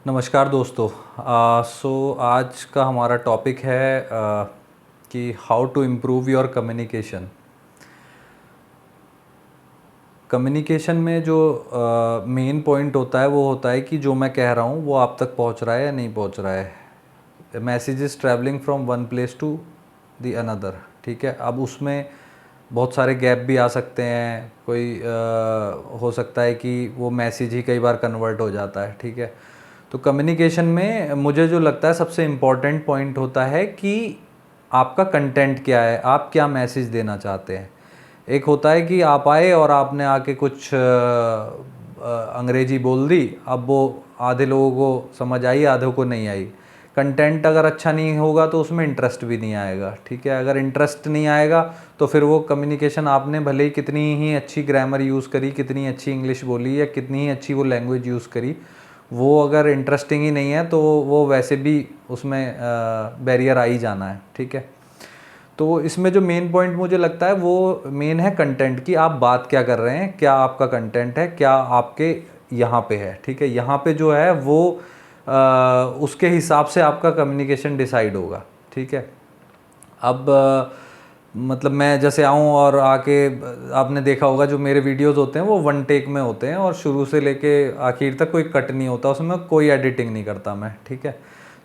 नमस्कार दोस्तों। आज का हमारा टॉपिक है कि how to improve your communication. Communication में जो मेन पॉइंट होता है वो होता है कि जो मैं कह रहा हूँ वो आप तक पहुँच रहा है या नहीं पहुँच रहा है। Message is travelling from one place to the another. ठीक है, अब उसमें बहुत सारे गैप भी आ सकते हैं। कोई हो सकता है कि वो मैसेज ही कई बार कन्वर्ट हो जाता है। ठीक है, तो कम्युनिकेशन में मुझे जो लगता है सबसे इम्पॉर्टेंट पॉइंट होता है कि आपका कंटेंट क्या है, आप क्या मैसेज देना चाहते हैं। एक होता है कि आप आए और आपने आके कुछ अंग्रेजी बोल दी, अब वो आधे लोगों को समझ आई, आधे को नहीं आई। कंटेंट अगर अच्छा नहीं होगा तो उसमें इंटरेस्ट भी नहीं आएगा। ठीक है, अगर इंटरेस्ट नहीं आएगा तो फिर वो कम्युनिकेशन आपने भले ही कितनी ही अच्छी ग्रामर यूज़ करी, कितनी अच्छी इंग्लिश बोली या कितनी ही अच्छी वो लैंग्वेज यूज़ करी, वो अगर इंटरेस्टिंग ही नहीं है तो वो वैसे भी उसमें बैरियर आ ही जाना है। ठीक है, तो इसमें जो मेन पॉइंट मुझे लगता है वो मेन है कंटेंट की। आप बात क्या कर रहे हैं, क्या आपका कंटेंट है, क्या आपके यहाँ पे है। ठीक है, यहाँ पे जो है वो उसके हिसाब से आपका कम्युनिकेशन डिसाइड होगा। ठीक है, अब मतलब मैं जैसे आऊँ और आके आपने देखा होगा जो मेरे वीडियोस होते हैं वो वन टेक में होते हैं और शुरू से लेके आखिर तक कोई कट नहीं होता, उसमें कोई एडिटिंग नहीं करता मैं। ठीक है,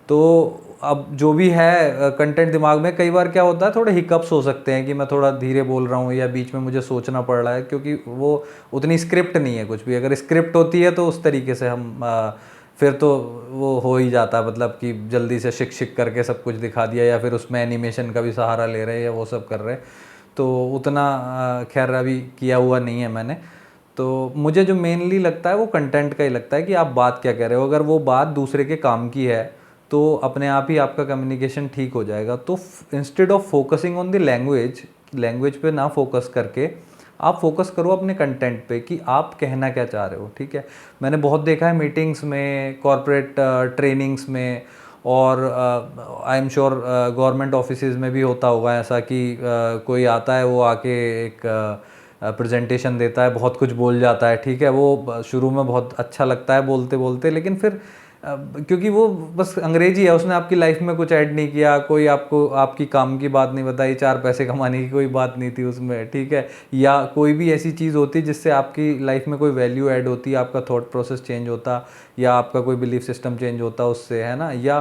तो अब जो भी है कंटेंट दिमाग में, कई बार क्या होता है थोड़े हिकअप्स हो सकते हैं कि मैं थोड़ा धीरे बोल रहा हूँ या बीच में मुझे सोचना पड़ रहा है, क्योंकि वो उतनी स्क्रिप्ट नहीं है कुछ भी। अगर स्क्रिप्ट होती है तो उस तरीके से हम फिर तो वो हो ही जाता है, मतलब कि जल्दी से शिक शिक करके सब कुछ दिखा दिया, या फिर उसमें एनिमेशन का भी सहारा ले रहे हैं या वो सब कर रहे हैं। तो उतना खैर अभी किया हुआ नहीं है मैंने। तो मुझे जो मेनली लगता है वो कंटेंट का ही लगता है कि आप बात क्या कह रहे हो। अगर वो बात दूसरे के काम की है तो अपने आप ही आपका कम्युनिकेशन ठीक हो जाएगा। तो instead of focusing on the language, language पे ना फोकस करके आप फोकस करो अपने कंटेंट पे कि आप कहना क्या चाह रहे हो। ठीक है, मैंने बहुत देखा है मीटिंग्स में, कॉरपोरेट ट्रेनिंग्स में, और I am sure government offices में भी होता होगा ऐसा कि कोई आता है, वो आके एक प्रेजेंटेशन देता है, बहुत कुछ बोल जाता है। ठीक है, वो शुरू में बहुत अच्छा लगता है बोलते बोलते, लेकिन फिर क्योंकि वो बस अंग्रेजी है, उसने आपकी लाइफ में कुछ ऐड नहीं किया, कोई आपको आपकी काम की बात नहीं बताई, चार पैसे कमाने की कोई बात नहीं थी उसमें। ठीक है, या कोई भी ऐसी चीज़ होती जिससे आपकी लाइफ में कोई वैल्यू ऐड होती, आपका थॉट प्रोसेस चेंज होता, या आपका कोई बिलीफ सिस्टम चेंज होता उससे, है ना। या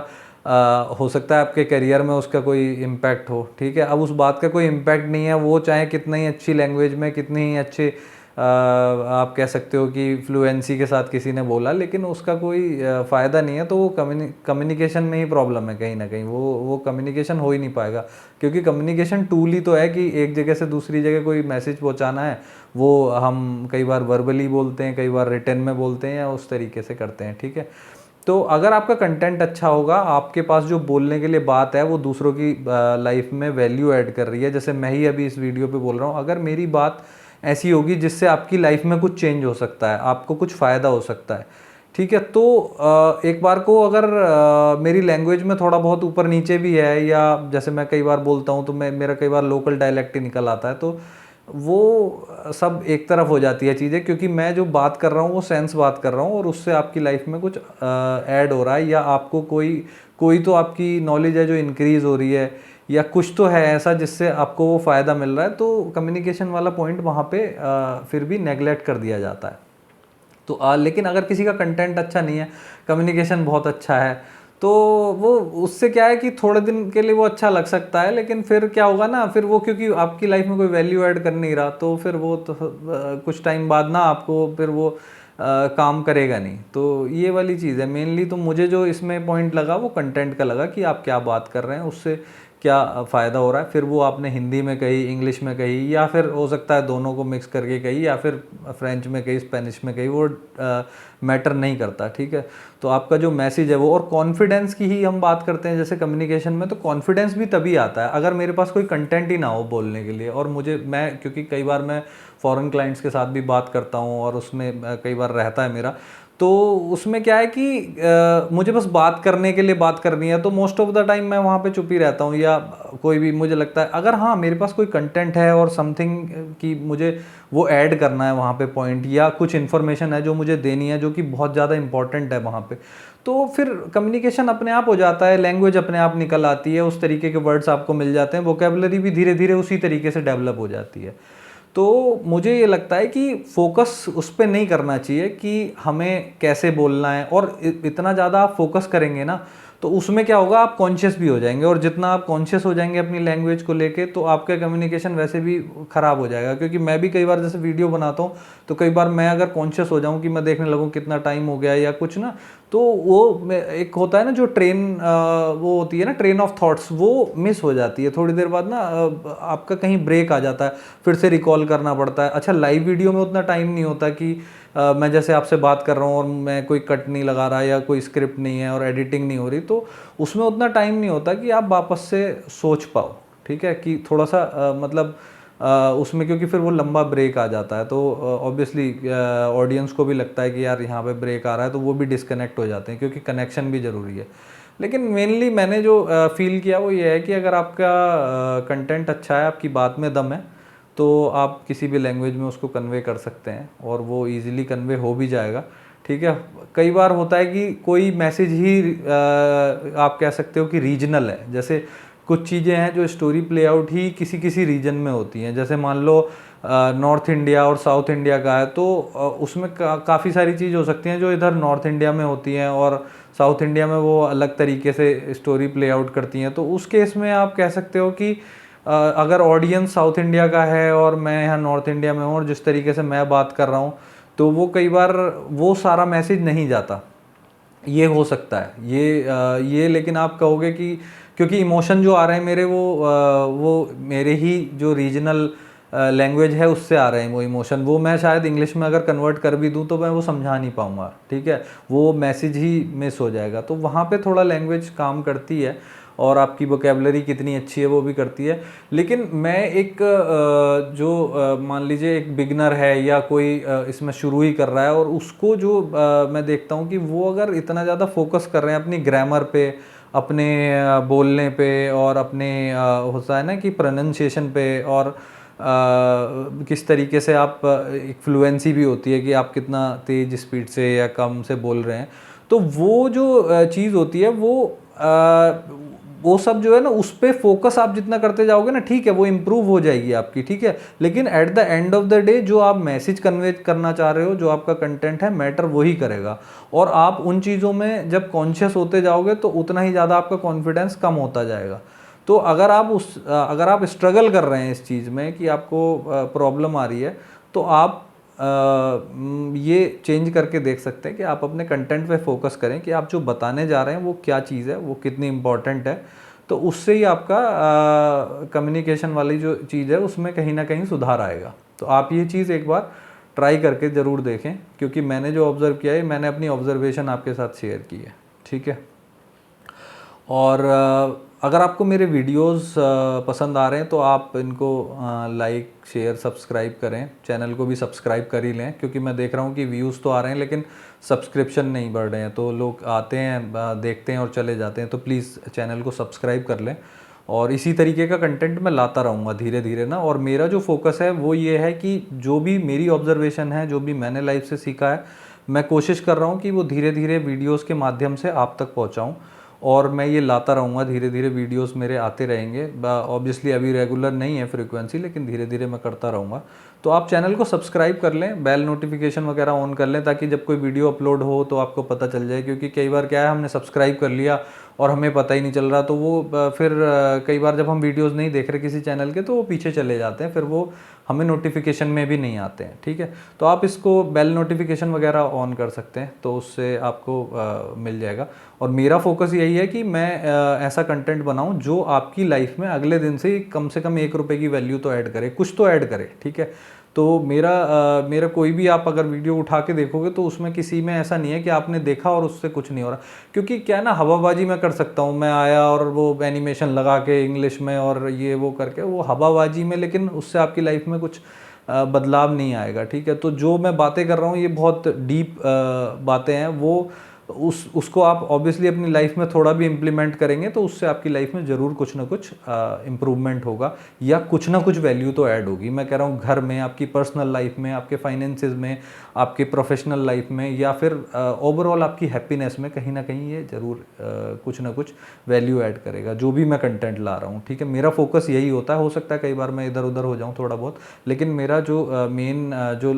हो सकता है आपके करियर में उसका कोई इम्पैक्ट हो। ठीक है, अब उस बात का कोई इम्पैक्ट नहीं है, वो चाहे कितना ही अच्छी लैंग्वेज में, कितनी ही अच्छे आप कह सकते हो कि फ्लुएंसी के साथ किसी ने बोला, लेकिन उसका कोई फ़ायदा नहीं है। तो वो कम्युनिकेशन में ही प्रॉब्लम है कहीं ना कहीं, वो कम्युनिकेशन हो ही नहीं पाएगा। क्योंकि कम्युनिकेशन टूल ही तो है कि एक जगह से दूसरी जगह कोई मैसेज पहुंचाना है, वो हम कई बार वर्बली बोलते हैं, कई बार रिटन में बोलते हैं, या उस तरीके से करते हैं। ठीक है, तो अगर आपका कंटेंट अच्छा होगा, आपके पास जो बोलने के लिए बात है वो दूसरों की लाइफ में वैल्यू ऐड कर रही है, जैसे मैं ही अभी इस वीडियो पे बोल रहा हूँ, अगर मेरी बात ऐसी होगी जिससे आपकी लाइफ में कुछ चेंज हो सकता है, आपको कुछ फ़ायदा हो सकता है। ठीक है, तो एक बार को अगर मेरी लैंग्वेज में थोड़ा बहुत ऊपर नीचे भी है, या जैसे मैं कई बार बोलता हूँ तो मैं मेरा कई बार लोकल डायलेक्ट ही निकल आता है, तो वो सब एक तरफ हो जाती है चीज़ें, क्योंकि मैं जो बात कर रहा हूँ वो सेंस बात कर रहा हूँ, और उससे आपकी लाइफ में कुछ ऐड हो रहा है, या आपको कोई कोई तो आपकी नॉलेज है जो इंक्रीज़ हो रही है, या कुछ तो है ऐसा जिससे आपको वो फ़ायदा मिल रहा है। तो कम्युनिकेशन वाला पॉइंट वहाँ पे फिर भी नेगलेक्ट कर दिया जाता है। तो लेकिन अगर किसी का कंटेंट अच्छा नहीं है, कम्युनिकेशन बहुत अच्छा है, तो वो उससे क्या है कि थोड़े दिन के लिए वो अच्छा लग सकता है, लेकिन फिर क्या होगा ना, फिर वो क्योंकि आपकी लाइफ में कोई वैल्यू ऐड कर नहीं रहा, तो फिर वो तो कुछ टाइम बाद ना आपको फिर वो काम करेगा नहीं। तो ये वाली चीज़ है मेनली। तो मुझे जो इसमें पॉइंट लगा वो कंटेंट का लगा कि आप क्या बात कर रहे हैं, उससे क्या फ़ायदा हो रहा है। फिर वो आपने हिंदी में कही, इंग्लिश में कही, या फिर हो सकता है दोनों को मिक्स करके कही, या फिर फ्रेंच में कही, स्पेनिश में कही, वो मैटर नहीं करता। ठीक है, तो आपका जो मैसेज है वो, और कॉन्फिडेंस की ही हम बात करते हैं जैसे कम्युनिकेशन में, तो कॉन्फिडेंस भी तभी आता है अगर मेरे पास कोई कंटेंट ही ना हो बोलने के लिए। और मैं क्योंकि कई बार मैं फॉरेन क्लाइंट्स के साथ भी बात करता हूँ और उसमें कई बार रहता है मेरा, तो उसमें क्या है कि मुझे बस बात करने के लिए बात करनी है, तो मोस्ट ऑफ द टाइम मैं वहाँ पे चुप ही रहता हूँ। या कोई भी मुझे लगता है अगर हाँ मेरे पास कोई कंटेंट है और समथिंग कि मुझे वो ऐड करना है वहाँ पे पॉइंट, या कुछ इन्फॉर्मेशन है जो मुझे देनी है जो कि बहुत ज़्यादा इंपॉर्टेंट है वहाँ पे, तो फिर कम्युनिकेशन अपने आप हो जाता है, लैंग्वेज अपने आप निकल आती है, उस तरीके के वर्ड्स आपको मिल जाते हैं, वोकेबलरी भी धीरे धीरे उसी तरीके से डेवलप हो जाती है। तो मुझे ये लगता है कि फोकस उस पे नहीं करना चाहिए कि हमें कैसे बोलना है, और इतना ज़्यादा आप फोकस करेंगे ना तो उसमें क्या होगा, आप कॉन्शियस भी हो जाएंगे, और जितना आप कॉन्शियस हो जाएंगे अपनी लैंग्वेज को लेके तो आपका कम्युनिकेशन वैसे भी ख़राब हो जाएगा। क्योंकि मैं भी कई बार जैसे वीडियो बनाता हूँ तो कई बार मैं अगर कॉन्शियस हो जाऊँ कि मैं देखने लगूँ कितना टाइम हो गया या कुछ ना, तो वो एक होता है ना जो वो होती है ना ट्रेन ऑफ थॉट्स, वो मिस हो जाती है थोड़ी देर बाद ना, आपका कहीं ब्रेक आ जाता है, फिर से रिकॉल करना पड़ता है। अच्छा, लाइव वीडियो में उतना टाइम नहीं होता कि मैं जैसे आपसे बात कर रहा हूँ और मैं कोई कट नहीं लगा रहा या कोई स्क्रिप्ट नहीं है और एडिटिंग नहीं हो रही, तो उसमें उतना टाइम नहीं होता कि आप वापस से सोच पाओ। ठीक है, कि थोड़ा सा मतलब उसमें क्योंकि फिर वो लंबा ब्रेक आ जाता है, तो ऑब्वियसली ऑडियंस को भी लगता है कि यार यहाँ पे ब्रेक आ रहा है, तो वो भी डिस्कनेक्ट हो जाते हैं, क्योंकि कनेक्शन भी ज़रूरी है। लेकिन मेनली मैंने जो फील किया वो ये है कि अगर आपका कंटेंट अच्छा है, आपकी बात में दम है, तो आप किसी भी लैंग्वेज में उसको कन्वे कर सकते हैं और वो इजीली कन्वे हो भी जाएगा। ठीक है, कई बार होता है कि कोई मैसेज ही आप कह सकते हो कि रीजनल है, जैसे कुछ चीज़ें हैं जो स्टोरी प्ले आउट ही किसी किसी रीजन में होती हैं, जैसे मान लो नॉर्थ इंडिया और साउथ इंडिया का है, तो उसमें काफ़ी सारी चीज़ हो सकती हैं जो इधर नॉर्थ इंडिया में होती हैं और साउथ इंडिया में वो अलग तरीके से स्टोरी प्ले आउट करती हैं। तो उस केस में आप कह सकते हो कि अगर ऑडियंस साउथ इंडिया का है और मैं यहाँ नॉर्थ इंडिया में हूँ और जिस तरीके से मैं बात कर रहा हूँ, तो वो कई बार वो सारा मैसेज नहीं जाता, ये हो सकता है ये। लेकिन आप कहोगे कि क्योंकि इमोशन जो आ रहे हैं मेरे वो मेरे ही जो रीजनल लैंग्वेज है उससे आ रहे हैं वो इमोशन, वो मैं शायद इंग्लिश में अगर कन्वर्ट कर भी दूं तो मैं वो समझा नहीं पाऊंगा। ठीक है, वो मैसेज ही मिस हो जाएगा, तो वहाँ पे थोड़ा लैंग्वेज काम करती है और आपकी वोकेबलरी कितनी अच्छी है वो भी करती है। लेकिन मैं एक मान लीजिए एक बिगनर है या कोई इसमें शुरू ही कर रहा है, और उसको जो मैं देखता हूँ कि वो अगर इतना ज़्यादा फोकस कर रहे हैं अपनी ग्रामर पे, अपने बोलने पे, और अपने होता है ना कि प्रोनाउंसिएशन पे, और किस तरीके से आप एक फ्लुएंसी भी होती है कि आप कितना तेज़ स्पीड से या कम से बोल रहे हैं, तो वो जो चीज़ होती है वो सब जो है ना उस पर फोकस आप जितना करते जाओगे ना, ठीक है, वो इम्प्रूव हो जाएगी आपकी। ठीक है, लेकिन at the end of the day जो आप मैसेज कन्वे करना चाह रहे हो, जो आपका कंटेंट है, मैटर वही करेगा। और आप उन चीज़ों में जब कॉन्शियस होते जाओगे तो उतना ही ज़्यादा आपका कॉन्फिडेंस कम होता जाएगा। तो अगर आप स्ट्रगल कर रहे हैं इस चीज़ में कि आपको प्रॉब्लम आ रही है, तो आप ये चेंज करके देख सकते हैं कि आप अपने कंटेंट पे फोकस करें कि आप जो बताने जा रहे हैं वो क्या चीज़ है, वो कितनी इम्पॉर्टेंट है, तो उससे ही आपका कम्युनिकेशन वाली जो चीज़ है उसमें कहीं ना कहीं सुधार आएगा। तो आप ये चीज़ एक बार ट्राई करके ज़रूर देखें, क्योंकि मैंने जो ऑब्ज़र्व किया है, मैंने अपनी ऑब्ज़र्वेशन आपके साथ शेयर की है। ठीक है, और अगर आपको मेरे वीडियोस पसंद आ रहे हैं तो आप इनको लाइक, शेयर, सब्सक्राइब करें, चैनल को भी सब्सक्राइब कर ही लें, क्योंकि मैं देख रहा हूँ कि व्यूज़ तो आ रहे हैं लेकिन सब्सक्रिप्शन नहीं बढ़ रहे हैं, तो लोग आते हैं, देखते हैं और चले जाते हैं। तो प्लीज़ चैनल को सब्सक्राइब कर लें, और इसी तरीके का कंटेंट मैं लाता रहूँगा धीरे धीरे ना। और मेरा जो फोकस है वो ये है कि जो भी मेरी ऑब्जर्वेशन है, जो भी मैंने लाइफ से सीखा है, मैं कोशिश कर रहा हूँ कि वो धीरे धीरे वीडियोज़ के माध्यम से आप तक पहुँचाऊँ, और मैं ये लाता रहूँगा, धीरे धीरे वीडियोस मेरे आते रहेंगे। ऑब्वियसली अभी रेगुलर नहीं है फ्रीक्वेंसी, लेकिन धीरे धीरे मैं करता रहूँगा। तो आप चैनल को सब्सक्राइब कर लें, बेल नोटिफिकेशन वगैरह ऑन कर लें, ताकि जब कोई वीडियो अपलोड हो तो आपको पता चल जाए। क्योंकि कई बार क्या है, हमने सब्सक्राइब कर लिया और हमें पता ही नहीं चल रहा, तो वो फिर कई बार जब हम वीडियोज़ नहीं देख रहे किसी चैनल के, तो वो पीछे चले जाते हैं, फिर वो हमें नोटिफिकेशन में भी नहीं आते हैं। ठीक है, तो आप इसको बेल नोटिफिकेशन वगैरह ऑन कर सकते हैं, तो उससे आपको मिल जाएगा। और मेरा फोकस यही है कि मैं ऐसा कंटेंट बनाऊं जो आपकी लाइफ में अगले दिन से कम 1 रुपए की वैल्यू तो ऐड करे, कुछ तो ऐड करे। ठीक है, तो मेरा कोई भी आप अगर वीडियो उठा के देखोगे तो उसमें किसी में ऐसा नहीं है कि आपने देखा और उससे कुछ नहीं हो रहा। क्योंकि क्या है ना, हवाबाजी मैं कर सकता हूँ, मैं आया और वो एनिमेशन लगा के इंग्लिश में और ये वो करके वो हवाबाजी में, लेकिन उससे आपकी लाइफ में कुछ बदलाव नहीं आएगा, ठीक है। तो जो मैं बातें कर रहा हूँ ये बहुत डीप बातें हैं, वो उसको आप ऑब्वियसली अपनी लाइफ में थोड़ा भी इम्प्लीमेंट करेंगे तो उससे आपकी लाइफ में ज़रूर कुछ ना कुछ इम्प्रूवमेंट होगा या कुछ ना कुछ वैल्यू तो ऐड होगी। मैं कह रहा हूँ घर में, आपकी पर्सनल लाइफ में, आपके फाइनेंसेस में, आपके प्रोफेशनल लाइफ में, या फिर ओवरऑल आपकी हैप्पीनेस में कहीं ना कहीं ये ज़रूर कुछ ना कुछ वैल्यू ऐड करेगा, जो भी मैं कंटेंट ला रहा हूँ, ठीक है। मेरा फोकस यही होता है, हो सकता है कई बार मैं इधर उधर हो जाऊँ थोड़ा बहुत, लेकिन मेरा जो मेन जो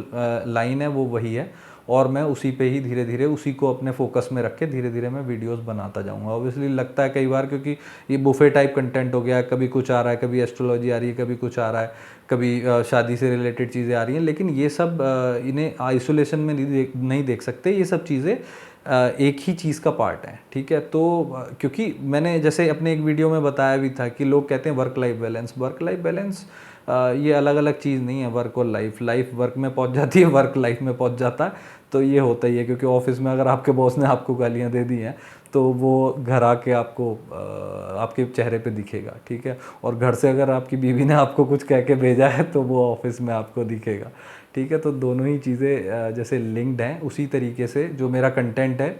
लाइन है वो वही है, और मैं उसी पे ही धीरे धीरे उसी को अपने फोकस में रख के धीरे धीरे मैं वीडियोस बनाता जाऊंगा। ऑब्वियसली लगता है कई बार, क्योंकि ये बुफे टाइप कंटेंट हो गया, कभी कुछ आ रहा है, कभी एस्ट्रोलॉजी आ रही है, कभी कुछ आ रहा है, कभी शादी से रिलेटेड चीज़ें आ रही हैं, लेकिन ये सब इन्हें आइसोलेशन में नहीं देख सकते। ये सब चीज़ें एक ही चीज़ का पार्ट है, ठीक है। तो क्योंकि मैंने जैसे अपने एक वीडियो में बताया भी था कि लोग कहते हैं वर्क लाइफ बैलेंस, ये अलग अलग चीज़ नहीं है। वर्क और लाइफ वर्क में पहुंच जाती है, वर्क लाइफ में पहुंच जाता है, तो ये होता ही है। क्योंकि ऑफिस में अगर आपके बॉस ने आपको गालियां दे दी हैं तो वो घर आके आपको आपके चेहरे पे दिखेगा, ठीक है। और घर से अगर आपकी बीवी ने आपको कुछ कह के भेजा है तो वो ऑफिस में आपको दिखेगा, ठीक है। तो दोनों ही चीज़ें जैसे लिंक्ड हैं, उसी तरीके से जो मेरा कंटेंट है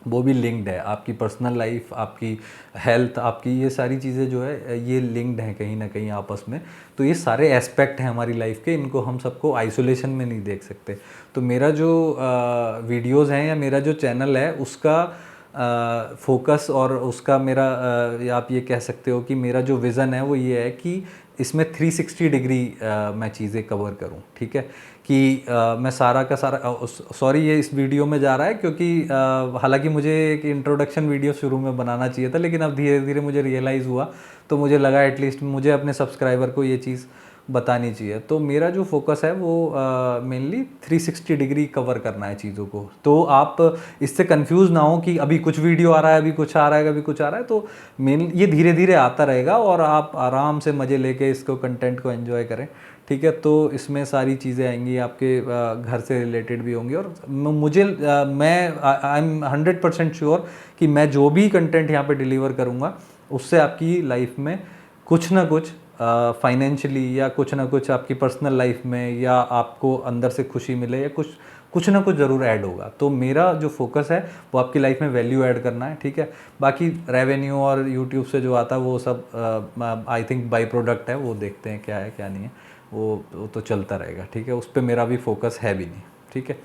वो भी लिंक्ड है। आपकी पर्सनल लाइफ, आपकी हेल्थ, आपकी ये सारी चीज़ें जो है ये लिंक्ड हैं कहीं ना कहीं आपस में। तो ये सारे एस्पेक्ट हैं हमारी लाइफ के, इनको हम सबको आइसोलेशन में नहीं देख सकते। तो मेरा जो वीडियोस हैं या मेरा जो चैनल है उसका फोकस और उसका मेरा आप ये कह सकते हो कि मेरा जो विज़न है वो ये है कि इसमें 360 डिग्री मैं चीज़ें कवर करूं, ठीक है। कि मैं सारा का सारा, सॉरी ये इस वीडियो में जा रहा है क्योंकि हालांकि मुझे एक इंट्रोडक्शन वीडियो शुरू में बनाना चाहिए था, लेकिन अब धीरे धीरे मुझे रियलाइज़ हुआ, तो मुझे लगा एटलीस्ट मुझे अपने सब्सक्राइबर को ये चीज़ बतानी चाहिए। तो मेरा जो फोकस है वो मेनली 360 डिग्री कवर करना है चीज़ों को। तो आप इससे कंफ्यूज ना हो कि अभी कुछ वीडियो आ रहा है, अभी कुछ आ रहा है, कभी कुछ आ रहा है। तो मेन ये धीरे धीरे आता रहेगा और आप आराम से मज़े लेके इसको कंटेंट को एंजॉय करें, ठीक है। तो इसमें सारी चीज़ें आएंगी, आपके घर से रिलेटेड भी होंगी, और मुझे मैं आई एम 100% श्योर कि मैं जो भी कंटेंट यहाँ पे डिलीवर करूँगा उससे आपकी लाइफ में कुछ ना कुछ फाइनेंशियली या कुछ ना कुछ आपकी पर्सनल लाइफ में, या आपको अंदर से खुशी मिले, या कुछ ना कुछ ज़रूर ऐड होगा। तो मेरा जो फोकस है वो आपकी लाइफ में वैल्यू ऐड करना है, ठीक है। बाकी रेवेन्यू और यूट्यूब से जो आता है वो सब आई थिंक बाई प्रोडक्ट है, वो देखते हैं क्या है क्या नहीं है, वो तो चलता रहेगा, ठीक है। उस पर मेरा भी फोकस है भी नहीं, ठीक है।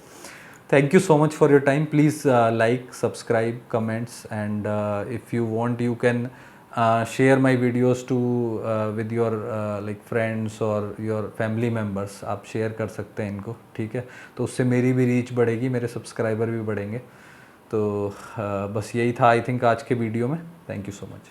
Thank you so much for your time. Please like, subscribe, comments, and if you want you can share my videos to with your like friends or your family members। आप शेयर कर सकते हैं इनको, ठीक है। तो उससे मेरी भी रीच बढ़ेगी, मेरे सब्सक्राइबर भी बढ़ेंगे। तो बस यही था आई थिंक आज के वीडियो में। Thank you so much.